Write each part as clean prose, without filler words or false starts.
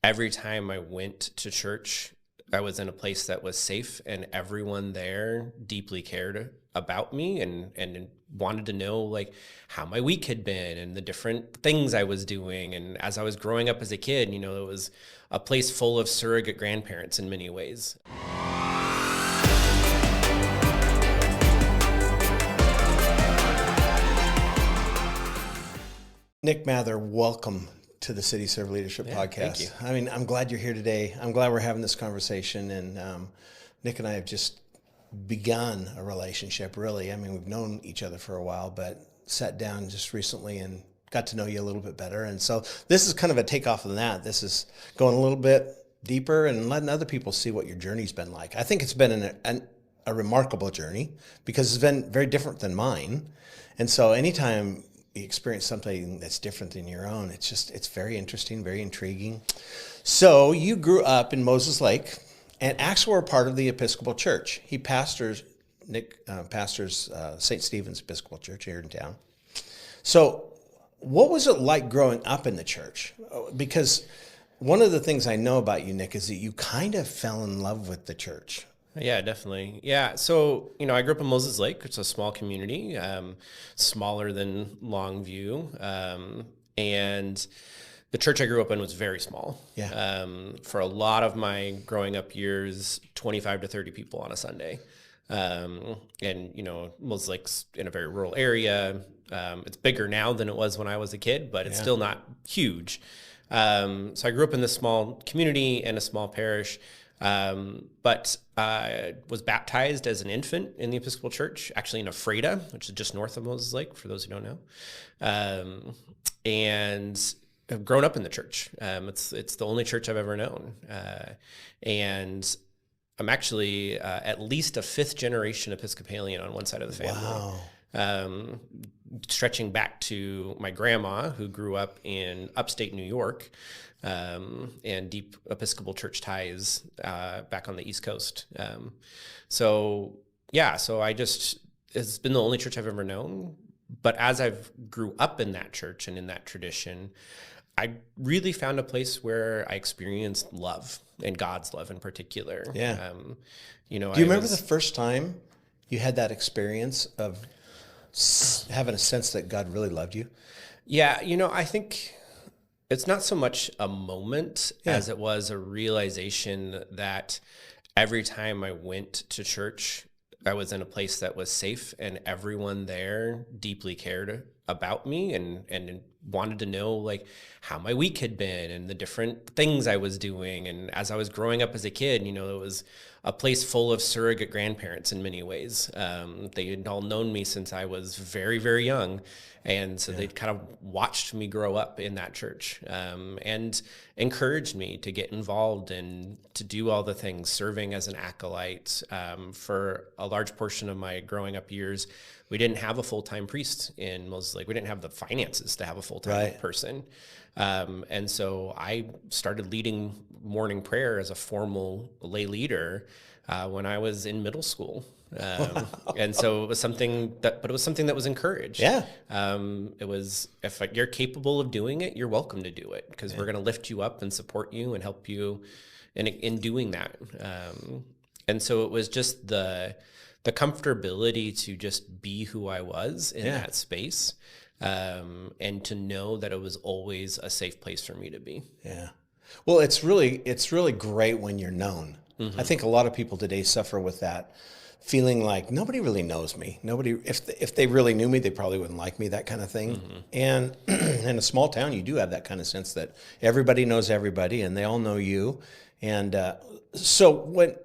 every time I went to church, I was in a place that was safe, and everyone there deeply cared about me and wanted to know like how my week had been and the different things I was doing. And as I was growing up as a kid, it was a place full of surrogate grandparents in many ways. Nic Mather, welcome to the City Serve Leadership Podcast. Thank you. I mean, I'm glad you're here today. I'm glad we're having this conversation. And Nic and I have just begun a relationship, really. I mean, we've known each other for a while, but sat down just recently and got to know you a little bit better. And so this is kind of a takeoff on that. This is going a little bit deeper and letting other people see what your journey's been like. I think it's been a remarkable journey because it's been very different than mine. And so anytime you experience something that's different than your own, it's very interesting, very intriguing. So you grew up in Moses Lake and actually were part of the Episcopal Church. Nic pastors St. Stephen's Episcopal Church here in town. So what was it like growing up in the church? Because one of the things I know about you, Nic, is that you kind of fell in love with the church. Yeah, definitely. Yeah. So, I grew up in Moses Lake. It's a small community, smaller than Longview. And the church I grew up in was very small. Yeah. For a lot of my growing up years, 25 to 30 people on a Sunday. And Moses Lake's in a very rural area. It's bigger now than it was when I was a kid, but it's still not huge. So I grew up in this small community and a small parish. But I was baptized as an infant in the Episcopal Church, actually in Ephrata, which is just north of Moses Lake, for those who don't know. And I've grown up in the church. It's the only church I've ever known. And I'm actually at least a fifth generation Episcopalian on one side of the family. Wow. Stretching back to my grandma, who grew up in upstate New York, and deep Episcopal Church ties back on the East Coast. So it's been the only church I've ever known. But as I've grew up in that church and in that tradition, I really found a place where I experienced love, and God's love in particular. Yeah. Do you remember the first time you had that experience of having a sense that God really loved you? Yeah, I think it's not so much a moment as it was a realization that every time I went to church, I was in a place that was safe, and everyone there deeply cared about me and wanted to know like how my week had been and the different things I was doing. And as I was growing up as a kid, it was a place full of surrogate grandparents in many ways. They had all known me since I was very, very young. And so they'd kind of watched me grow up in that church, and encouraged me to get involved and to do all the things, serving as an acolyte. For a large portion of my growing up years, we didn't have a full-time priest in Moses Lake. We didn't have the finances to have a full-time person. And so I started leading morning prayer as a formal lay leader when I was in middle school. And so it was something that was encouraged. Yeah. It was, if you're capable of doing it, you're welcome to do it, because we're going to lift you up and support you and help you in doing that. And so it was just the comfortability to just be who I was in that space. And to know that it was always a safe place for me to be. Yeah. Well, it's really great when you're known. Mm-hmm. I think a lot of people today suffer with that, feeling like nobody really knows me. If they really knew me, they probably wouldn't like me, that kind of thing. Mm-hmm. And in a small town, you do have that kind of sense that everybody knows everybody and they all know you. And so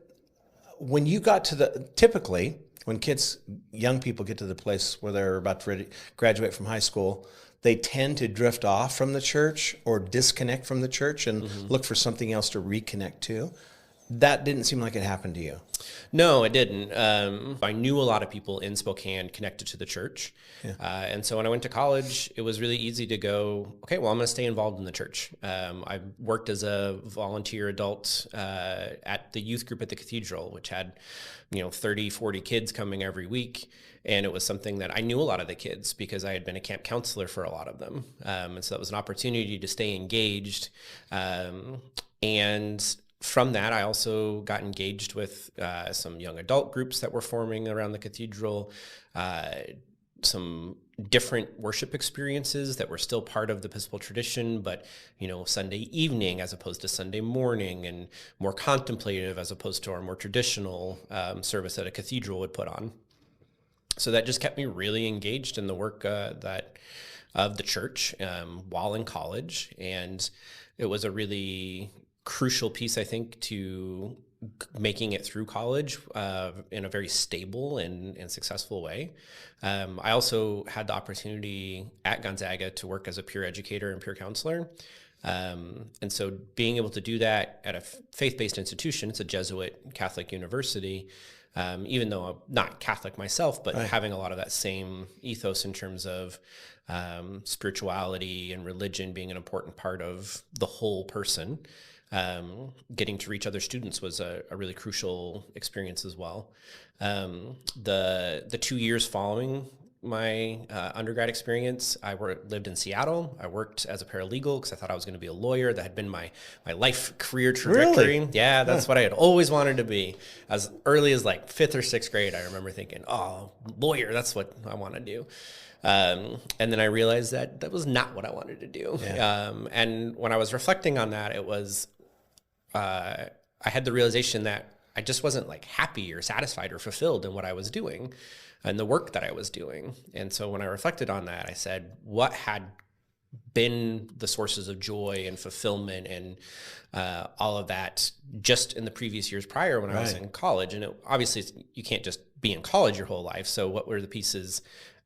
when you got to typically when young people get to the place where they're about to graduate from high school, they tend to drift off from the church or disconnect from the church and look for something else to reconnect to. That didn't seem like it happened to you. No, it didn't. I knew a lot of people in Spokane connected to the church. Yeah. And so when I went to college, it was really easy to go, okay, well, I'm going to stay involved in the church. I worked as a volunteer adult at the youth group at the cathedral, which had 30, 40 kids coming every week. And it was something that I knew a lot of the kids because I had been a camp counselor for a lot of them. And so that was an opportunity to stay engaged. And from that, I also got engaged with some young adult groups that were forming around the cathedral, some different worship experiences that were still part of the Episcopal tradition, but, Sunday evening as opposed to Sunday morning, and more contemplative as opposed to our more traditional service that a cathedral would put on. So that just kept me really engaged in the work of the church while in college. And it was a really crucial piece, I think, to making it through college in a very stable and successful way. I also had the opportunity at Gonzaga to work as a peer educator and peer counselor. And so being able to do that at a faith-based institution, it's a Jesuit Catholic university, even though I'm not Catholic myself, but having a lot of that same ethos in terms of spirituality and religion being an important part of the whole person. Getting to reach other students was a really crucial experience as well. The 2 years following my undergrad experience, I lived in Seattle. I worked as a paralegal because I thought I was going to be a lawyer. That had been my life career trajectory. Really? Yeah, that's what I had always wanted to be. As early as like 5th or 6th grade, I remember thinking, oh, lawyer, that's what I want to do. And then I realized that was not what I wanted to do. Yeah. And when I was reflecting on that, it was, I had the realization that I just wasn't like happy or satisfied or fulfilled in what I was doing and the work that I was doing. And so when I reflected on that, I said, what had been the sources of joy and fulfillment and all of that just in the previous years prior when I was in college? And obviously you can't just be in college your whole life. So what were the pieces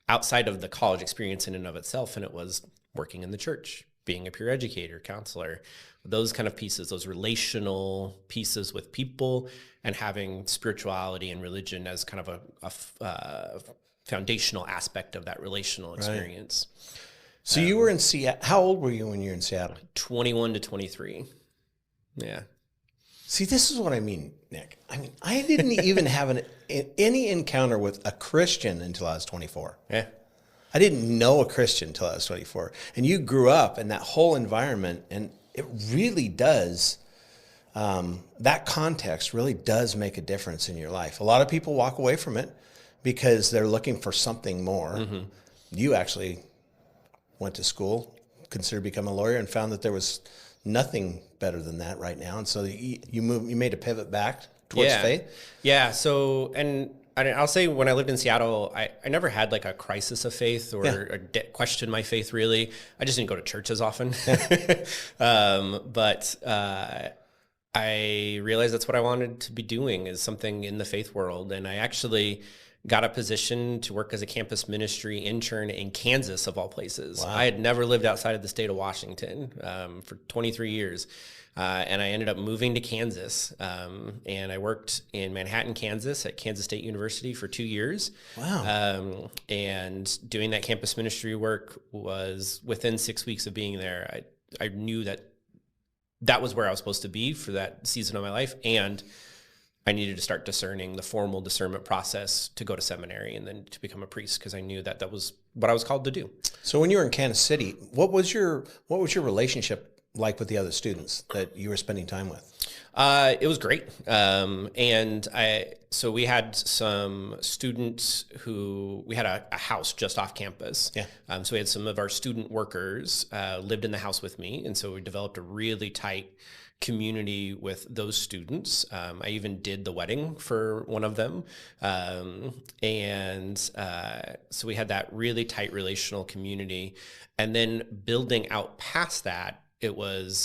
outside of the college experience in and of itself? And it was working in the church, being a peer educator, counselor, those kind of pieces, those relational pieces with people, and having spirituality and religion as kind of a foundational aspect of that relational experience. Right. So you were in Seattle. How old were you when you were in Seattle? 21 to 23. Yeah. See, this is what I mean, Nick. I mean, I didn't even have any encounter with a Christian until I was 24. Yeah. I didn't know a Christian until I was 24. And you grew up in that whole environment, and it really does, that context really does make a difference in your life. A lot of people walk away from it because they're looking for something more. Mm-hmm. You actually went to school, considered becoming a lawyer, and found that there was nothing better than that right now. And so you made a pivot back towards faith. Yeah. So, and I'll say when I lived in Seattle, I never had like a crisis of faith or questioned my faith really. I just didn't go to church as often. But I realized that's what I wanted to be doing, is something in the faith world. And I actually got a position to work as a campus ministry intern in Kansas, of all places. Wow. I had never lived outside of the state of Washington for 23 years. And I ended up moving to Kansas. And I worked in Manhattan, Kansas at Kansas State University for 2 years. Wow. And doing that campus ministry work was within 6 weeks of being there. I knew that was where I was supposed to be for that season of my life. And I needed to start discerning the formal discernment process to go to seminary and then to become a priest, because I knew that was what I was called to do. So when you were in Kansas City, what was your relationship like with the other students that you were spending time with? It was great. So we had some students we had a house just off campus. Yeah. So we had some of our student workers lived in the house with me. And so we developed a really tight community with those students. I even did the wedding for one of them. So we had that really tight relational community. And then building out past that,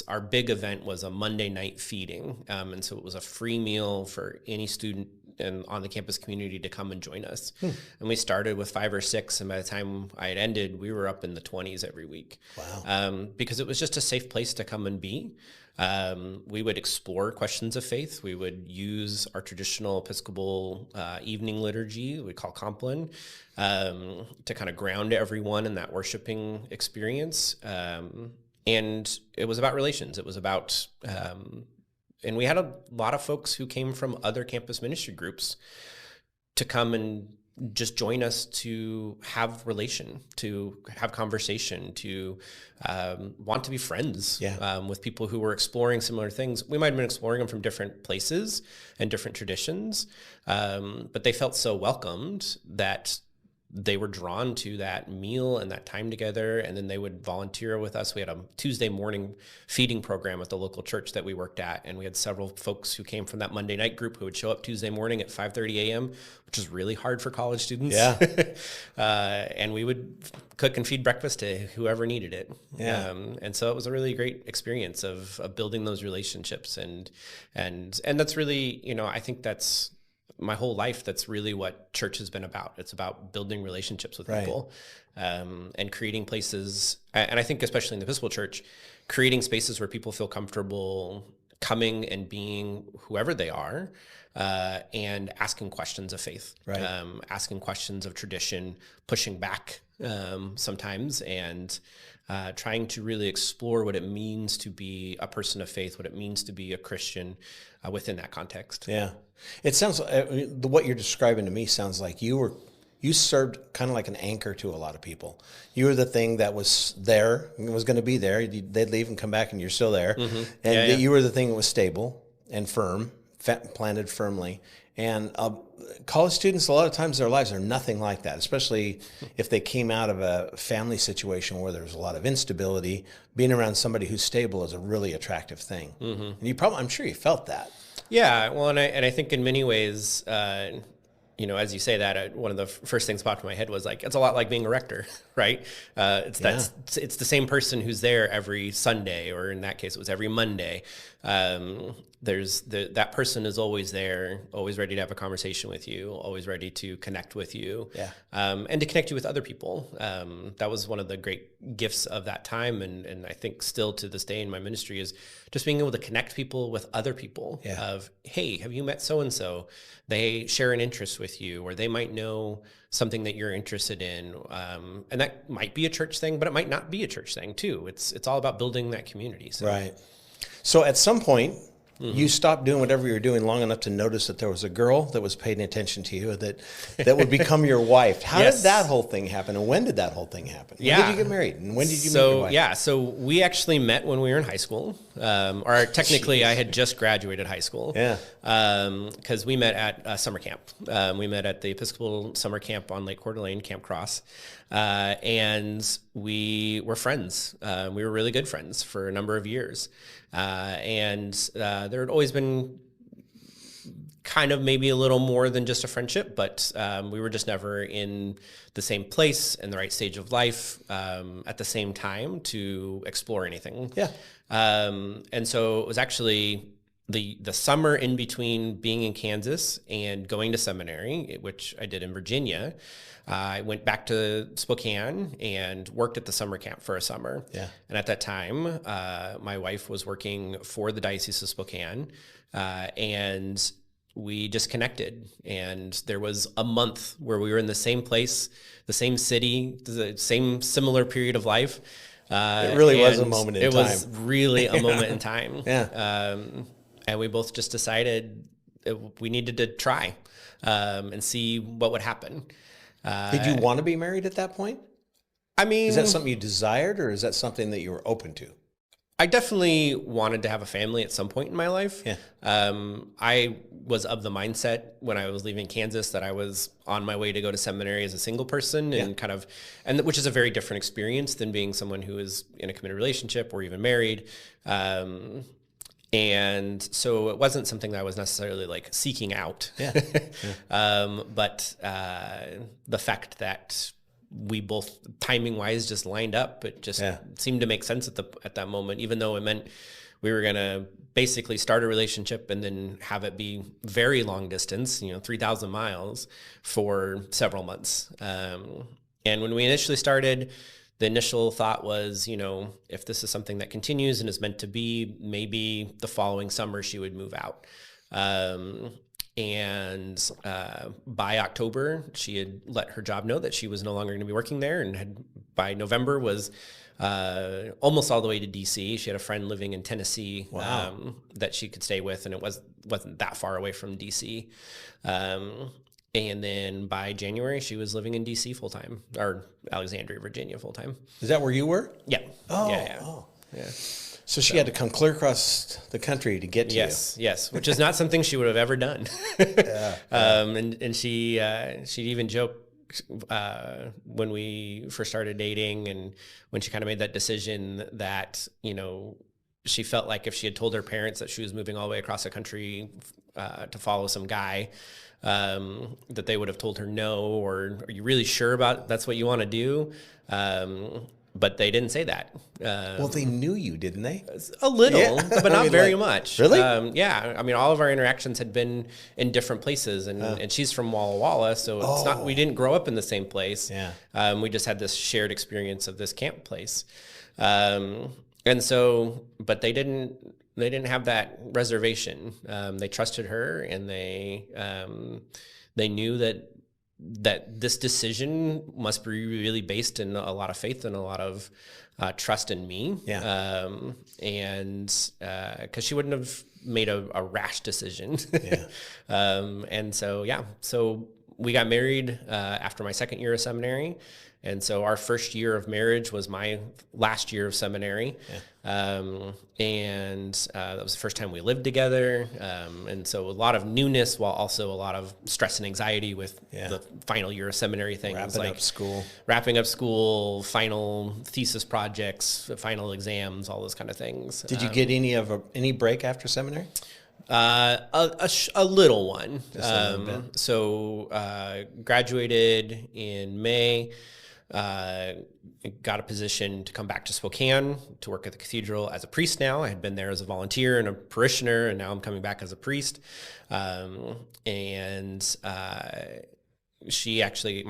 our big event was a Monday night feeding. And so it was a free meal for any student and on the campus community to come and join us. And we started with 5 or 6. And by the time I had ended, we were up in the 20s every week. Wow. Because it was just a safe place to come and be. We would explore questions of faith. We would use our traditional Episcopal evening liturgy, we call Compline, to kind of ground everyone in that worshiping experience. And it was about relations. It was about, and we had a lot of folks who came from other campus ministry groups to come and just join us to have relation, to have conversation, to want to be friends with people who were exploring similar things. We might have been exploring them from different places and different traditions, but they felt so welcomed that they were drawn to that meal and that time together, and then they would volunteer with us. We had a Tuesday morning feeding program at the local church that we worked at, and we had several folks who came from that Monday night group who would show up Tuesday morning at 5:30 a.m., which is really hard for college students. And we would cook and feed breakfast to whoever needed it. And so it was a really great experience of building those relationships, and that's really, I think that's my whole life. That's really what church has been about. It's about building relationships with people, and creating places. And I think especially in the Episcopal Church, creating spaces where people feel comfortable coming and being whoever they are, and asking questions of faith, asking questions of tradition, pushing back sometimes, and trying to really explore what it means to be a person of faith, what it means to be a Christian within that context. Yeah. It sounds, what you're describing to me sounds like you served kind of like an anchor to a lot of people. You were the thing that was there, was going to be there. They'd leave and come back and you're still there. And you were the thing that was stable and firm, planted firmly. And college students, a lot of times their lives are nothing like that, especially if they came out of a family situation where there's a lot of instability. Being around somebody who's stable is a really attractive thing. And I'm sure you felt that. Yeah, well, and I think in many ways, as you say that, one of the first things popped in my head was like, it's a lot like being a rector, right? It's the same person who's there every Sunday, or in that case, it was every Monday. That person is always there, always ready to have a conversation with you, always ready to connect with you, and to connect you with other people. That was one of the great gifts of that time, and I think still to this day in my ministry is just being able to connect people with other people. Of, hey, have you met so and so? They share an interest with you, or they might know something that you're interested in, and that might be a church thing, but it might not be a church thing too. It's all about building that community. Right. So at some point, you stopped doing whatever you were doing long enough to notice that there was a girl that was paying attention to you that would become your wife. How did that whole thing happen, and when did that whole thing happen? When did you get married, and when did you meet your wife? So we actually met when we were in high school, or technically I had just graduated high school. Because we met at summer camp. We met at the Episcopal summer camp on Lake Coeur d'Alene, Camp Cross, and we were friends. We were really good friends for a number of years. And there had always been kind of maybe a little more than just a friendship, but we were just never in the same place in the right stage of life at the same time to explore anything. And so it was actually the summer in between being in Kansas and going to seminary, which I did in Virginia. I went back to Spokane and worked at the summer camp for a summer. And at that time, my wife was working for the Diocese of Spokane, and we just connected. And there was a month where we were in the same place, the same city, the same similar period of life. It really was a moment in time. It was really a moment in time. And we both just decided we needed to try and see what would happen. Did you want to be married at that point? I mean, is that something you desired, or is that something that you were open to? I definitely wanted to have a family at some point in my life. I was of the mindset when I was leaving Kansas that I was on my way to go to seminary as a single person, and which is a very different experience than being someone who is in a committed relationship or even married. And so it wasn't something that I was necessarily like seeking out. But the fact that we both timing wise just lined up, it just seemed to make sense at that moment, even though it meant we were going to basically start a relationship and then have it be very long distance, 3,000 miles for several months. And when we initially started, the initial thought was, if this is something that continues and is meant to be, maybe the following summer she would move out. And by October, she had let her job know that she was no longer going to be working there, and had by November was almost all the way to DC. She had a friend living in Tennessee that she could stay with, and it wasn't that far away from DC. And then by January, she was living in DC full time, or Alexandria, Virginia full time. Is that where you were? Yeah. Oh, yeah. Yeah. So she had to come clear across the country to get to you. Yes, which is not something she would have ever done. And she'd even joke when we first started dating, and when she kind of made that decision that, she felt like if she had told her parents that she was moving all the way across the country to follow some guy, that they would have told her no, or are you really sure about that's what you want to do? But they didn't say that. Well, they knew you, didn't they? A little, but not very much. Really? Yeah. I mean, all of our interactions had been in different places, and she's from Walla Walla, so it's not, we didn't grow up in the same place. Yeah. We just had this shared experience of this camp place. And so, but they didn't have that reservation. They trusted her, and they knew that this decision must be really based in a lot of faith and a lot of trust in me. Yeah. And because she wouldn't have made a rash decision. Yeah. And so, so we got married after my second year of seminary. And so our first year of marriage was my last year of seminary. Yeah. And that was the first time we lived together. And so a lot of newness, while also a lot of stress and anxiety with the final year of seminary things. Wrapping up school, final thesis projects, final exams, all those kind of things. Did you get any break after seminary? A little one. Just a little bit. So graduated in May. Got a position to come back to Spokane to work at the cathedral as a priest now. I had been there as a volunteer and a parishioner, and now I'm coming back as a priest. My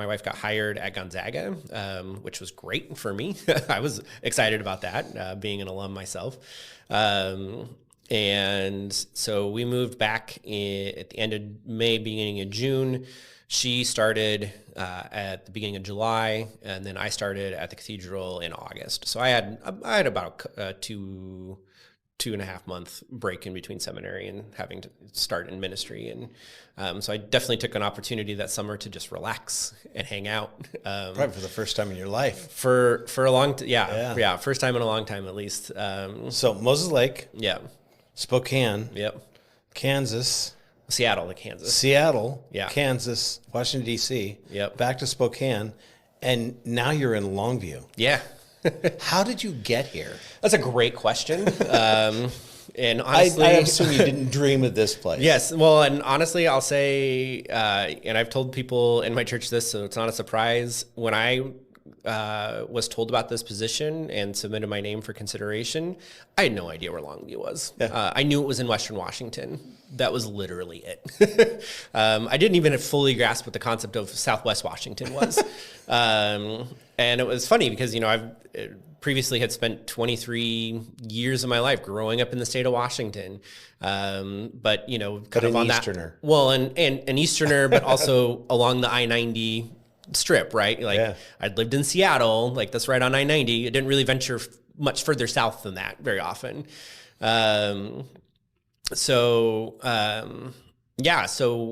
wife got hired at Gonzaga, which was great for me. I was excited about that, being an alum myself. And so we moved back at the end of May, beginning of June. She started at the beginning of July, and then I started at the cathedral in August. So I had about a 2.5 month break in between seminary and having to start in ministry. And so I definitely took an opportunity that summer to just relax and hang out. Probably for the first time in your life. For a long time, first time in a long time at least. So Moses Lake. Yeah. Spokane. Yep. Kansas. Seattle to Kansas. Seattle, Kansas, Washington, D.C., back to Spokane, and now you're in Longview. Yeah. How did you get here? That's a great question. And honestly, I assume you didn't dream of this place. Yes. Well, and honestly, I'll say, and I've told people in my church this, so it's not a surprise. When I was told about this position and submitted my name for consideration, I had no idea where Longview was. Yeah. I knew it was in Western Washington. That was literally it. I didn't even fully grasp what the concept of Southwest Washington was. And it was funny because, I've previously had spent 23 years of my life growing up in the state of Washington. But, kind of on Easterner. That. Well, and an Easterner, but also along the I-90 strip, right? I'd lived in Seattle, that's right on I-90. I didn't really venture much further south than that very often. So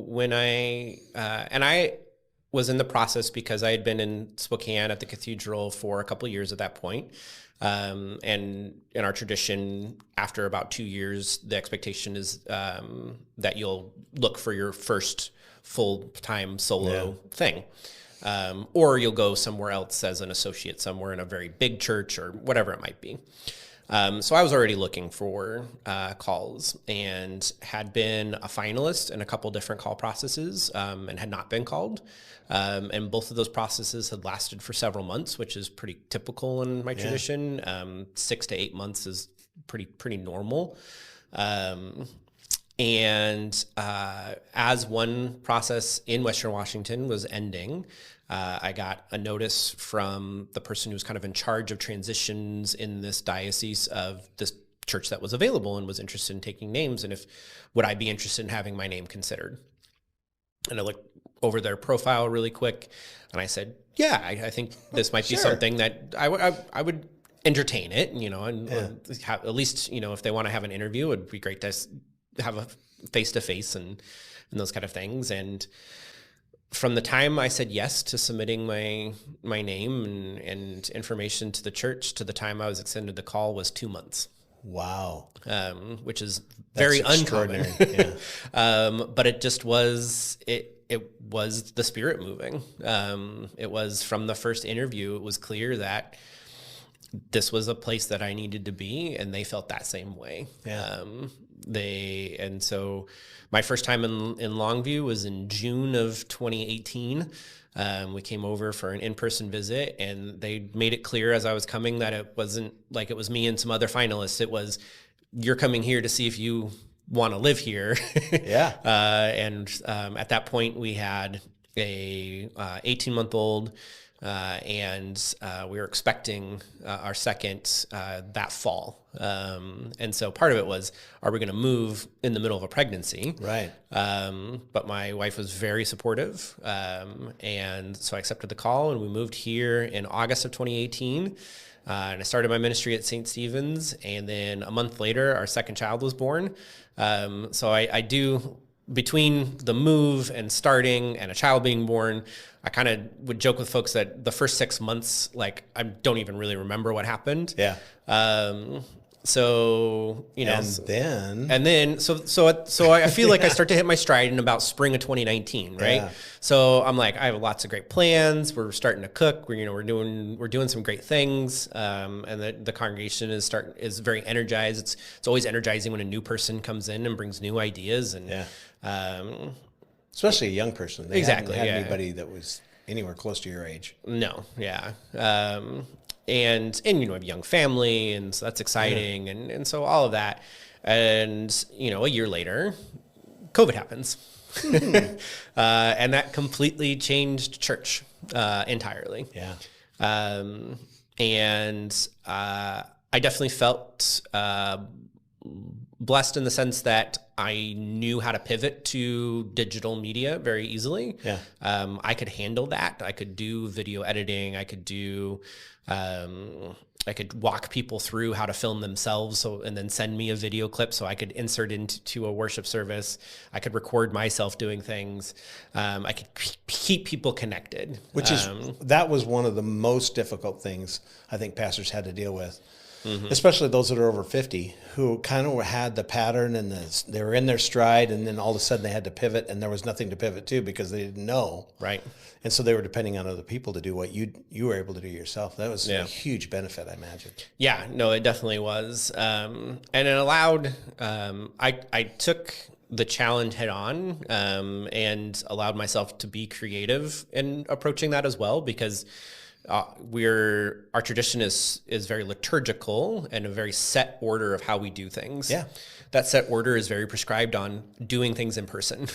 when I was in the process because I had been in Spokane at the cathedral for a couple of years at that point. And in our tradition, after about 2 years, the expectation is that you'll look for your first full-time solo thing. Or you'll go somewhere else as an associate somewhere in a very big church or whatever it might be. So I was already looking for calls and had been a finalist in a couple different call processes and had not been called. And both of those processes had lasted for several months, which is pretty typical in my tradition. 6 to 8 months is pretty normal. And as one process in Western Washington was ending, I got a notice from the person who was kind of in charge of transitions in this diocese of this church that was available and was interested in taking names, and would I be interested in having my name considered. And I looked over their profile really quick, and I said, yeah, I think this might be something that I would entertain it, and at least, if they want to have an interview, it would be great to have a face-to-face and those kind of things. And from the time I said yes to submitting my name and information to the church to the time I was extended the call was 2 months. Wow. Which is very uncommon. Yeah. But it just was, it was the Spirit moving. It was from the first interview, it was clear that this was a place that I needed to be, and they felt that same way. Yeah. And so my first time in Longview was in June of 2018. We came over for an in-person visit, and they made it clear as I was coming that it wasn't like it was me and some other finalists. It was, you're coming here to see if you want to live here. Yeah. At that point we had a 18-month-old, and we were expecting our second that fall. And so part of it was, are we going to move in the middle of a pregnancy? Right. But my wife was very supportive. And so I accepted the call, and we moved here in August of 2018. And I started my ministry at St. Stephen's. And then a month later, our second child was born. So I do, between the move and starting and a child being born, I kind of would joke with folks that the first 6 months, like, I don't even really remember what happened. Yeah. So, you know, and then so I feel like I start to hit my stride in about spring of 2019, right? Yeah. So I'm like, I have lots of great plans. We're starting to cook. We're doing some great things. And the congregation is very energized. It's always energizing when a new person comes in and brings new ideas, and especially a young person. They exactly. hadn't had anybody that was anywhere close to your age. No. Yeah. And you know, I have a young family, and so that's exciting. And so all of that. And, you know, a year later, COVID happens. And that completely changed church entirely. Yeah. And I definitely felt blessed in the sense that I knew how to pivot to digital media very easily. Yeah. I could handle that. I could do video editing. I could walk people through how to film themselves, and then send me a video clip so I could insert into a worship service. I could record myself doing things. I could keep people connected. That was one of the most difficult things I think pastors had to deal with. Mm-hmm. Especially those that are over 50, who kind of had the pattern and they were in their stride, and then all of a sudden they had to pivot, and there was nothing to pivot to because they didn't know. Right. And so they were depending on other people to do what you were able to do yourself. That was a huge benefit, I imagine. Yeah, no, it definitely was. And it allowed, I took the challenge head on, and allowed myself to be creative in approaching that as well, because our tradition is very liturgical and a very set order of how we do things. Yeah. That set order is very prescribed on doing things in person.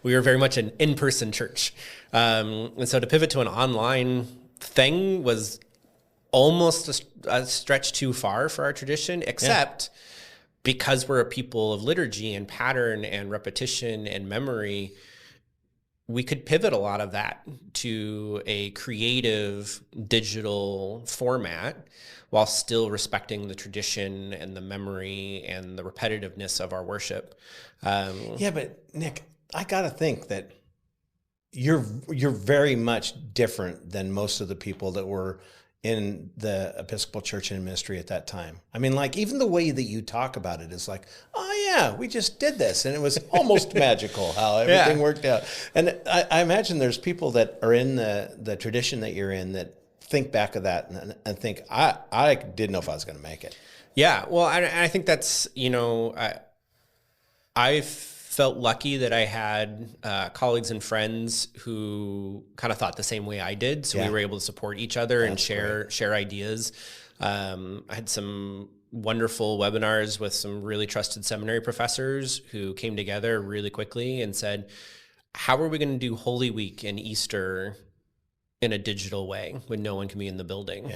We are very much an in-person church. And so to pivot to an online thing was almost a stretch too far for our tradition, except because we're a people of liturgy and pattern and repetition and memory, we could pivot a lot of that to a creative digital format while still respecting the tradition and the memory and the repetitiveness of our worship. But Nick, I got to think that you're very much different than most of the people that were in the Episcopal Church and ministry at that time. I mean, like, even the way that you talk about it is like, oh yeah, we just did this. And it was almost magical how everything worked out. And I imagine there's people that are in the tradition that you're in that think back of that and think, I didn't know if I was going to make it. Yeah. Well, I think that's, you know, I felt lucky that I had colleagues and friends who kind of thought the same way I did. So we were able to support each other and share ideas. I had some wonderful webinars with some really trusted seminary professors who came together really quickly and said, how are we going to do Holy Week and Easter in a digital way when no one can be in the building?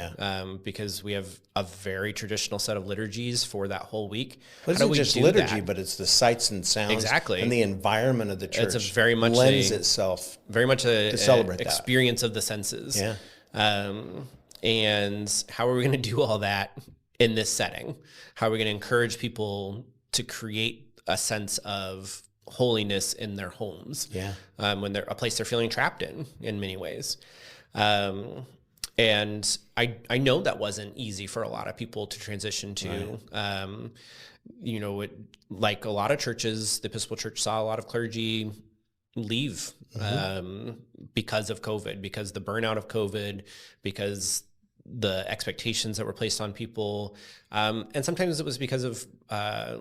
Because we have a very traditional set of liturgies for that whole week. But it's not just liturgy, but it's the sights and sounds and the environment of the church. It's very much lends itself very much to celebrate that experience of the senses. And how are we going to do all that in this setting? How are we going to encourage people to create a sense of holiness in their homes. Yeah. When they're a place they're feeling trapped in many ways. And I know that wasn't easy for a lot of people to transition to. Right. Like a lot of churches, the Episcopal Church saw a lot of clergy leave because of COVID, because the burnout of COVID, because the expectations that were placed on people. And sometimes it was because of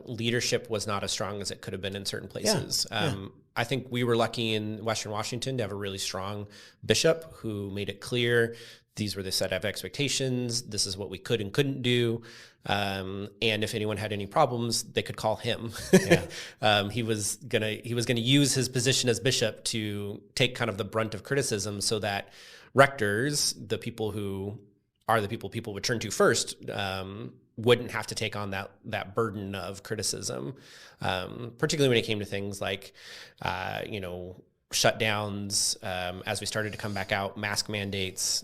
leadership was not as strong as it could have been in certain places. I think we were lucky in Western Washington to have a really strong bishop who made it clear these were the set of expectations. This is what we could and couldn't do. And if anyone had any problems, they could call him. He was gonna use his position as bishop to take kind of the brunt of criticism, so that rectors, the people who are the people would turn to first, wouldn't have to take on that burden of criticism, particularly when it came to things like, shutdowns, as we started to come back out, mask mandates,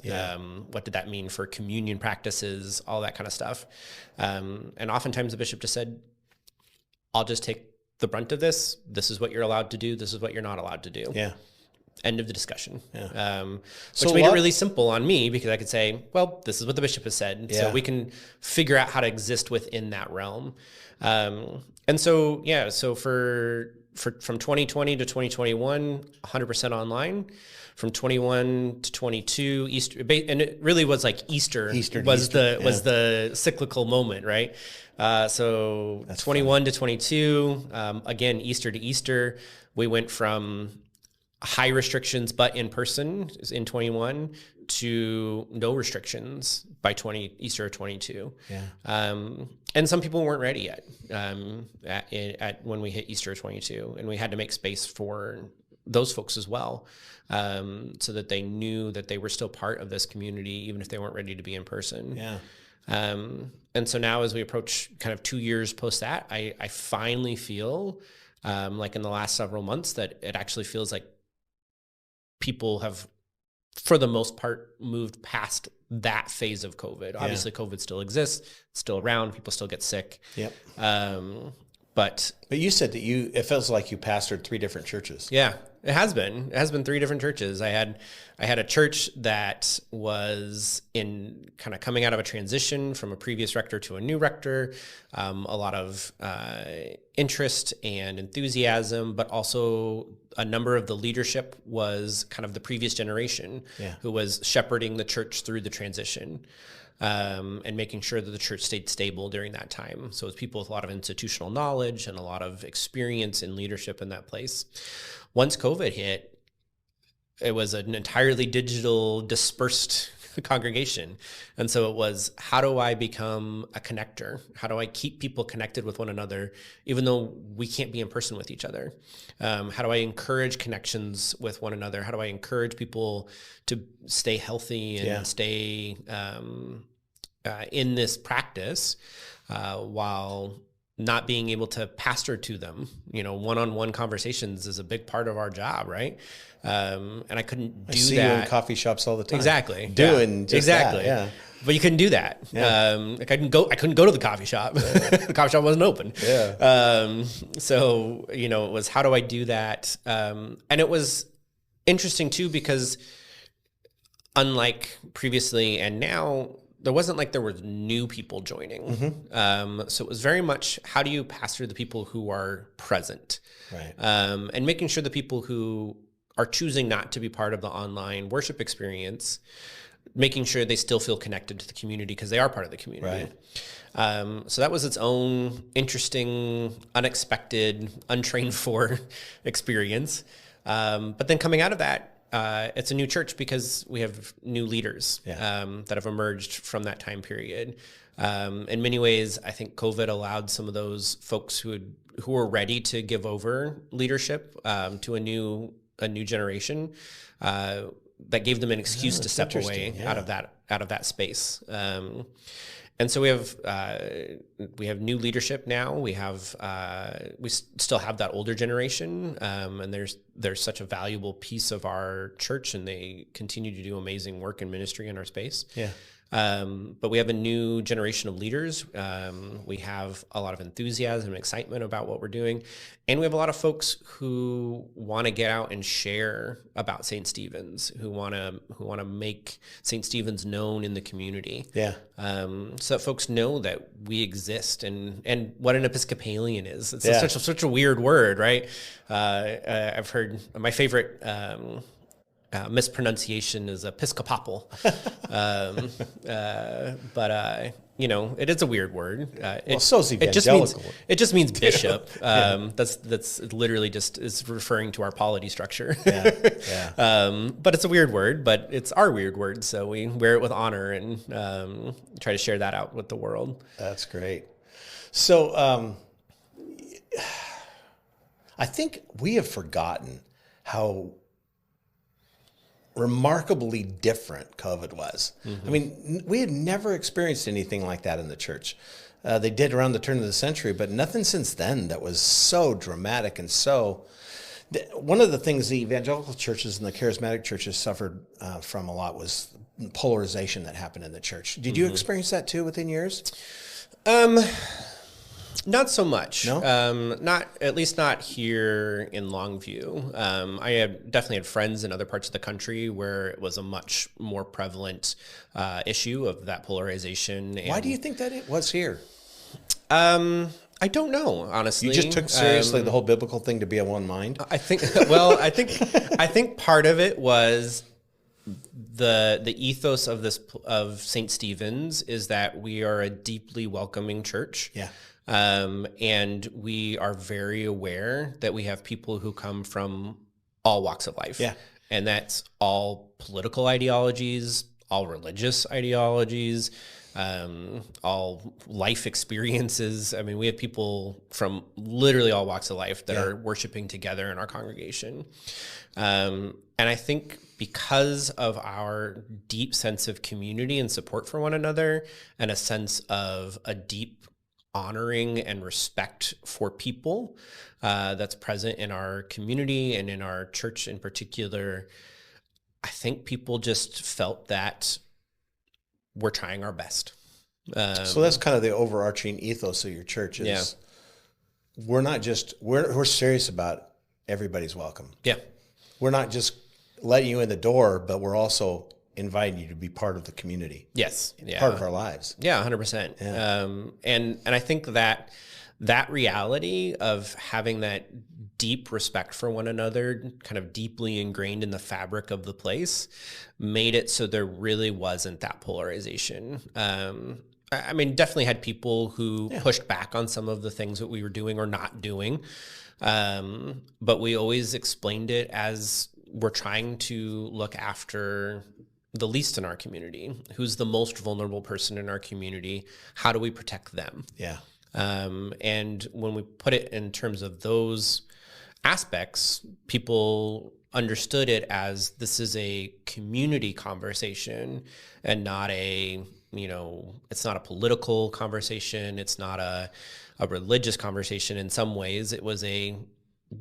what did that mean for communion practices, all that kind of stuff. And oftentimes the bishop just said, I'll just take the brunt of this. This is what you're allowed to do. This is what you're not allowed to do. Yeah. End of the discussion. Which made it really simple on me, because I could say, well, this is what the bishop has said. So we can figure out how to exist within that realm. So from 2020 to 2021, 100% online. From 21 to 22, Easter, and it really was like Easter was the cyclical moment, right? So that's 21 to 22, again, Easter to Easter, we went from high restrictions, but in person in 21 to no restrictions by Easter of 22. And some people weren't ready yet when we hit Easter of 22, and we had to make space for those folks as well, so that they knew that they were still part of this community, even if they weren't ready to be in person. And so now, as we approach kind of 2 years post that, I finally feel like in the last several months that it actually feels like people have, for the most part, moved past that phase of COVID. Obviously, COVID still exists, it's still around, people still get sick. But you said that it feels like you pastored 3 different churches. Yeah, it has been. It has been 3 different churches. I had a church that was in kind of coming out of a transition from a previous rector to a new rector, a lot of interest and enthusiasm, but also a number of the leadership was kind of the previous generation who was shepherding the church through the transition. And making sure that the church stayed stable during that time. So it's people with a lot of institutional knowledge and a lot of experience in leadership in that place. Once COVID hit, it was an entirely digital, dispersed congregation. And so it was, how do I become a connector? How do I keep people connected with one another, even though we can't be in person with each other? How do I encourage connections with one another? How do I encourage people to stay healthy and stay in this practice while not being able to pastor to them? One-on-one conversations is a big part of our job, right? And I couldn't do that. I see you in coffee shops all the time. Exactly. Doing just exactly. that, But you couldn't do that. I couldn't go to the coffee shop. The coffee shop wasn't open. So it was, how do I do that? And it was interesting too, because unlike previously and now, there wasn't like there were new people joining. So it was very much, how do you pastor the people who are present? Right. And making sure the people who are choosing not to be part of the online worship experience, making sure they still feel connected to the community because they are part of the community. Right. So that was its own interesting, unexpected, untrained for experience. But then coming out of that, it's a new church because we have new leaders that have emerged from that time period. In many ways, I think COVID allowed some of those folks who were ready to give over leadership to a new generation, that gave them an excuse to step away out of that space. And so we have new leadership now. We still have that older generation, and there's such a valuable piece of our church, and they continue to do amazing work in ministry in our space. But we have a new generation of leaders. We have a lot of enthusiasm and excitement about what we're doing. And we have a lot of folks who want to get out and share about St. Stephen's, who want to make St. Stephen's known in the community. Yeah. So that folks know that we exist and what an Episcopalian is. It's such a weird word, right? I've heard my favorite mispronunciation is Episcopal, but it is a weird word. So's evangelical. It just means bishop. That's literally just is referring to our polity structure. But it's a weird word, but it's our weird word, so we wear it with honor and try to share that out with the world. That's great. So I think we have forgotten how remarkably different COVID was. I mean, we had never experienced anything like that in the church. They did around the turn of the century, but nothing since then that was so dramatic and so... One of the things the evangelical churches and the charismatic churches suffered from a lot was polarization that happened in the church. Did you experience that too within yours? Not so much. No? At least not here in Longview. I definitely had friends in other parts of the country where it was a much more prevalent issue of that polarization. Why do you think that it was here? I don't know, honestly. You just took seriously the whole biblical thing to be of one mind? I think part of it was the ethos of St. Stephen's is that we are a deeply welcoming church. Yeah. And we are very aware that we have people who come from all walks of life. Yeah. And that's all political ideologies, all religious ideologies, all life experiences. I mean, we have people from literally all walks of life that are worshiping together in our congregation. And I think because of our deep sense of community and support for one another and a sense of a deep honoring and respect for people that's present in our community and in our church in particular, I think people just felt that we're trying our best. So that's kind of the overarching ethos of your church is we're serious about everybody's welcome. Yeah. We're not just letting you in the door, but we're also inviting you to be part of the community. Yes. Yeah. Part of our lives. Yeah, 100%. Yeah. And I think that reality of having that deep respect for one another kind of deeply ingrained in the fabric of the place made it so there really wasn't that polarization. I mean, definitely had people who pushed back on some of the things that we were doing or not doing. But we always explained it as we're trying to look after the least in our community. Who's the most vulnerable person in our community? How do we protect them? Yeah. And when we put it in terms of those aspects, people understood it as this is a community conversation and not it's not a political conversation. It's not a religious conversation. In some ways, it was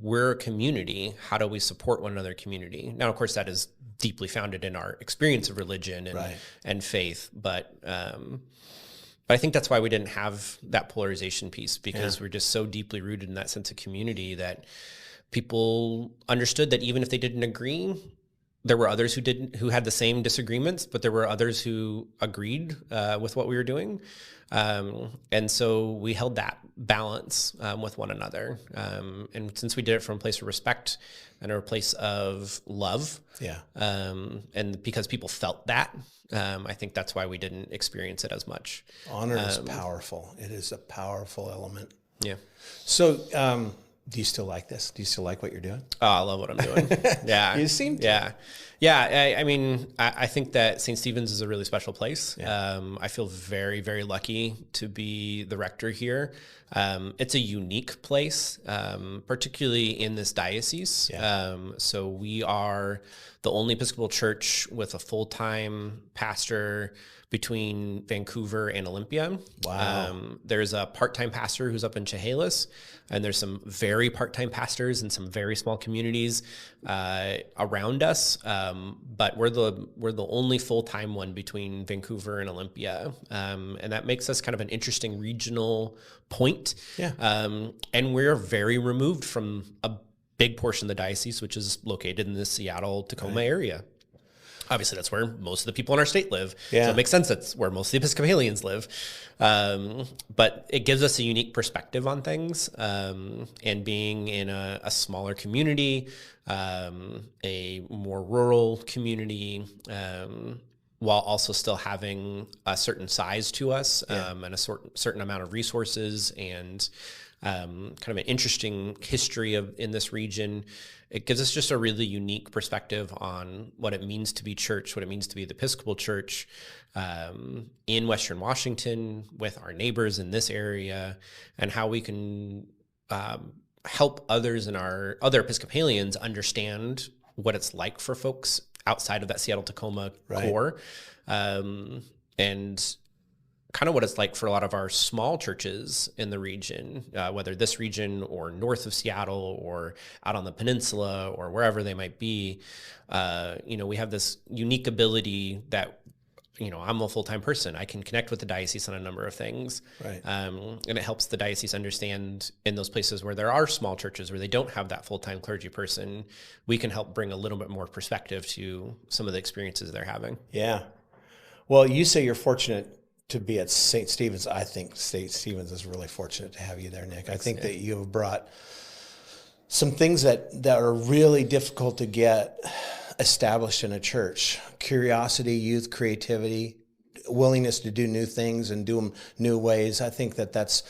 we're a community. How do we support one another community? Now, of course, that is deeply founded in our experience of religion and faith. But I think that's why we didn't have that polarization piece, because we're just so deeply rooted in that sense of community that people understood that even if they didn't agree, there were others who had the same disagreements, but there were others who agreed with what we were doing. And so we held that balance with one another. And since we did it from a place of respect and a place of love, and because people felt that, I think that's why we didn't experience it as much. Honor is powerful. It is a powerful element. Yeah. So, do you still like this? Do you still like what you're doing? Oh, I love what I'm doing. Yeah. You seem to. Yeah. I mean, I think that St. Stephen's is a really special place. Yeah. I feel very, very lucky to be the rector here. It's a unique place, particularly in this diocese. Yeah. So we are the only Episcopal church with a full-time pastor between Vancouver and Olympia. Wow. There's a part-time pastor who's up in Chehalis, and there's some very part-time pastors in some very small communities around us. But we're the only full-time one between Vancouver and Olympia, and that makes us kind of an interesting regional point. Yeah. And we're very removed from a big portion of the diocese, which is located in the Seattle-Tacoma area. Obviously, that's where most of the people in our state live. Yeah. So it makes sense that's where most of the Episcopalians live. But it gives us a unique perspective on things. And being in a smaller community, a more rural community, while also still having a certain size to us, and a certain amount of resources and kind of an interesting history in this region. It gives us just a really unique perspective on what it means to be church, what it means to be the Episcopal Church in Western Washington with our neighbors in this area, and how we can help others in our other Episcopalians understand what it's like for folks outside of that Seattle-Tacoma core, and kind of what it's like for a lot of our small churches in the region, whether this region or north of Seattle or out on the peninsula or wherever they might be. We have this unique ability that, I'm a full-time person. I can connect with the diocese on a number of things. Right. And it helps the diocese understand in those places where there are small churches where they don't have that full-time clergy person, we can help bring a little bit more perspective to some of the experiences they're having. Yeah. Well, you say you're fortunate to be at St. Stephen's. I think St. Stephen's is really fortunate to have you there, Nick. I think that you have brought some things that are really difficult to get established in a church. Curiosity, youth, creativity, willingness to do new things and do them new ways. I think that's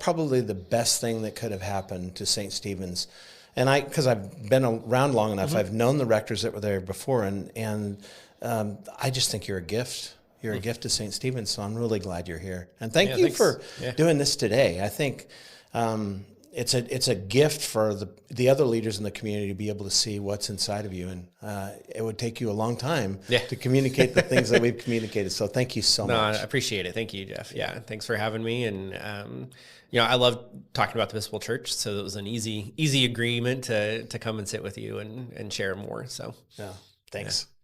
probably the best thing that could have happened to St. Stephen's. And because I've been around long enough, I've known the rectors that were there before, and I just think you're a gift. You're a gift to St. Stephen's, so I'm really glad you're here. And thank you for doing this today. I think it's a gift for the other leaders in the community to be able to see what's inside of you. And it would take you a long time to communicate the things that we've communicated. So thank you so much. I appreciate it. Thank you, Jeff. Yeah, thanks for having me. And I love talking about the Episcopal Church, so it was an easy agreement to come and sit with you and share more. So yeah, thanks. Yeah.